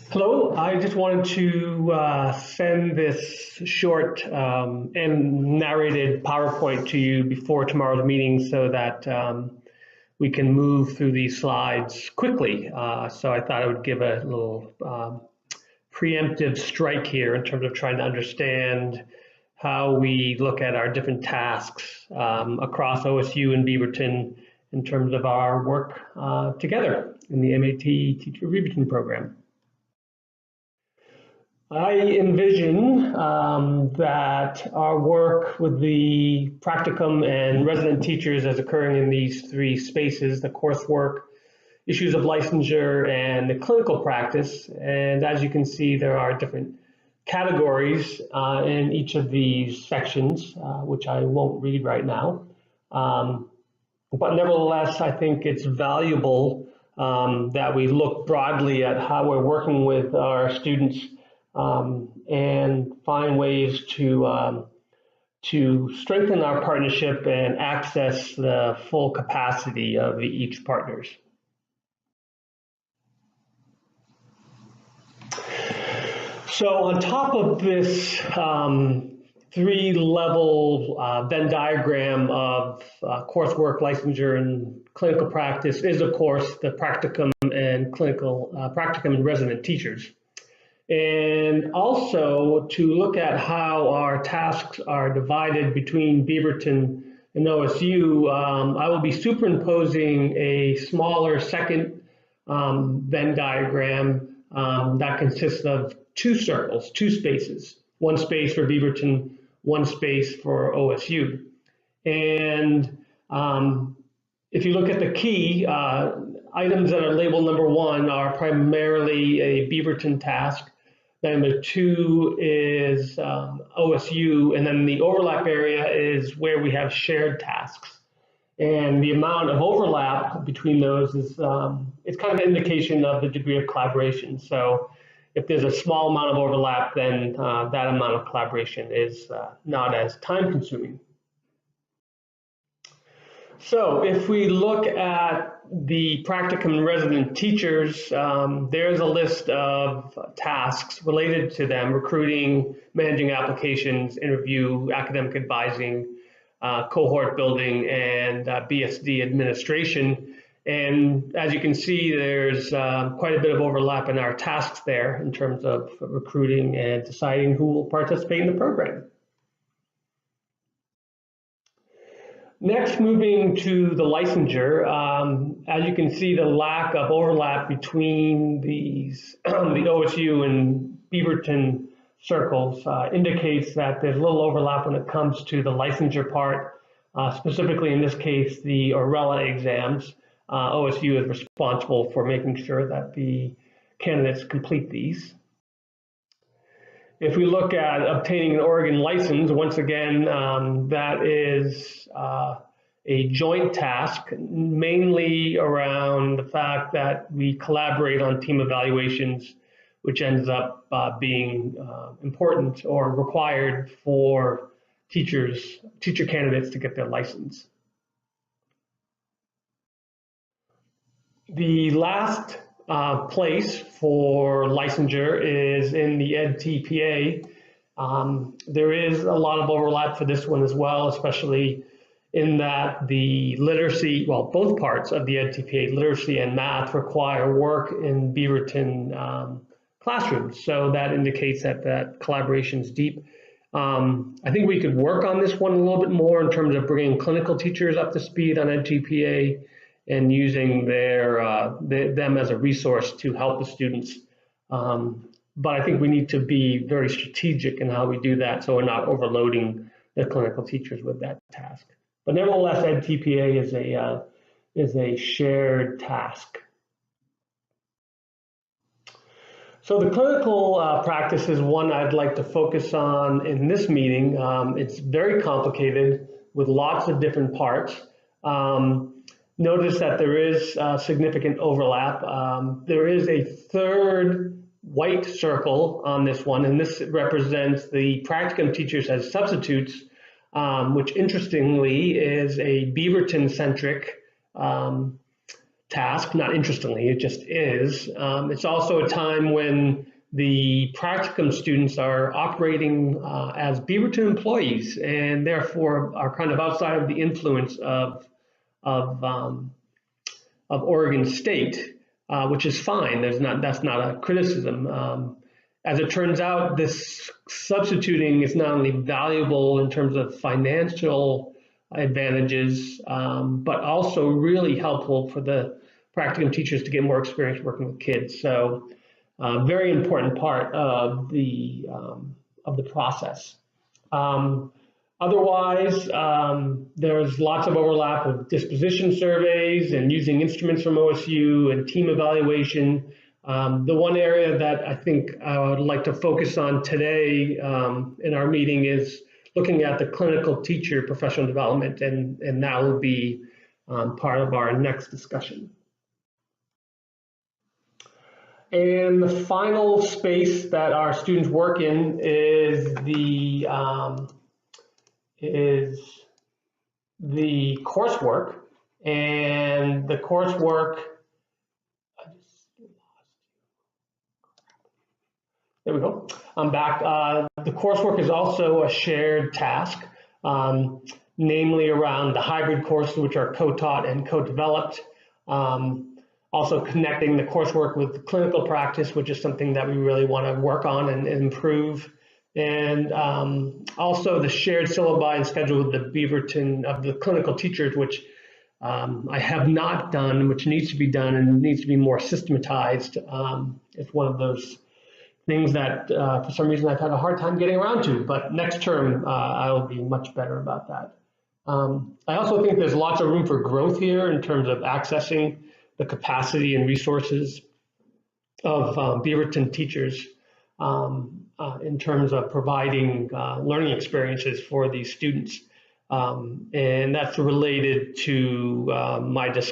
Hello, I just wanted to send this short and narrated PowerPoint to you before tomorrow's meeting so that we can move through these slides quickly. So I thought I would give a little preemptive strike here in terms of trying to understand how we look at our different tasks across OSU and Beaverton in terms of our work together in the MAT Teacher Beaverton program. I envision that our work with the practicum and resident teachers as occurring in these three spaces, the coursework, issues of licensure, and the clinical practice. And as you can see, there are different categories in each of these sections, which I won't read right now. But nevertheless, I think it's valuable that we look broadly at how we're working with our students and find ways to strengthen our partnership and access the full capacity of each partners. So on top of this three-level Venn diagram of coursework, licensure, and clinical practice is, of course, the practicum and practicum and resident teachers. And also to look at how our tasks are divided between Beaverton and OSU, I will be superimposing a smaller second Venn diagram that consists of two circles, two spaces, one space for Beaverton, one space for OSU. And if you look at the key, items that are labeled number one are primarily a Beaverton task. Number two is OSU, and then the overlap area is where we have shared tasks. And the amount of overlap between those is it's kind of an indication of the degree of collaboration. So if there's a small amount of overlap, then that amount of collaboration is not as time consuming. So if we look at the practicum and resident teachers, there's a list of tasks related to them: recruiting, managing applications, interview, academic advising, cohort building, and BSD administration. And as you can see, there's quite a bit of overlap in our tasks there in terms of recruiting and deciding who will participate in the program. Next, moving to the licensure, as you can see, the lack of overlap between these the OSU and Beaverton circles indicates that there's little overlap when it comes to the licensure part, specifically in this case, the Orella exams. OSU is responsible for making sure that the candidates complete these. If we look at obtaining an Oregon license, once again, that is a joint task, mainly around the fact that we collaborate on team evaluations, which ends up being important or required for teacher candidates to get their license. The last place for licensure is in the EdTPA. There is a lot of overlap for this one as well, especially in that the literacy, well, both parts of the EdTPA, literacy and math, require work in Beaverton classrooms. So that indicates that collaboration is deep. I think we could work on this one a little bit more in terms of bringing clinical teachers up to speed on EdTPA and using them as a resource to help the students. But I think we need to be very strategic in how we do that so we're not overloading the clinical teachers with that task. But nevertheless, EdTPA is a shared task. So the clinical practice is one I'd like to focus on in this meeting. It's very complicated with lots of different parts. Notice that there is significant overlap. There is a third white circle on this one, and this represents the practicum teachers as substitutes, which interestingly is a Beaverton-centric task, not interestingly, it just is. It's also a time when the practicum students are operating as Beaverton employees and therefore are kind of outside of the influence of Oregon State, which is fine. That's not a criticism. As it turns out, this substituting is not only valuable in terms of financial advantages, but also really helpful for the practicum teachers to get more experience working with kids. So, very important part of the process. Otherwise, there's lots of overlap with disposition surveys and using instruments from OSU and team evaluation. The one area that I think I would like to focus on today in our meeting is looking at the clinical teacher professional development, and that will be part of our next discussion. And the final space that our students work in is the coursework. And the coursework, there we go, I'm back. The coursework is also a shared task, namely around the hybrid courses, which are co-taught and co-developed. Also connecting the coursework with the clinical practice, which is something that we really want to work on and improve. And also the shared syllabi and schedule with the Beaverton of the clinical teachers, which I have not done, which needs to be done and needs to be more systematized. It's one of those things that for some reason I've had a hard time getting around to, but next term I will be much better about that. I also think there's lots of room for growth here in terms of accessing the capacity and resources of Beaverton teachers in terms of providing learning experiences for these students. And that's related to my discussion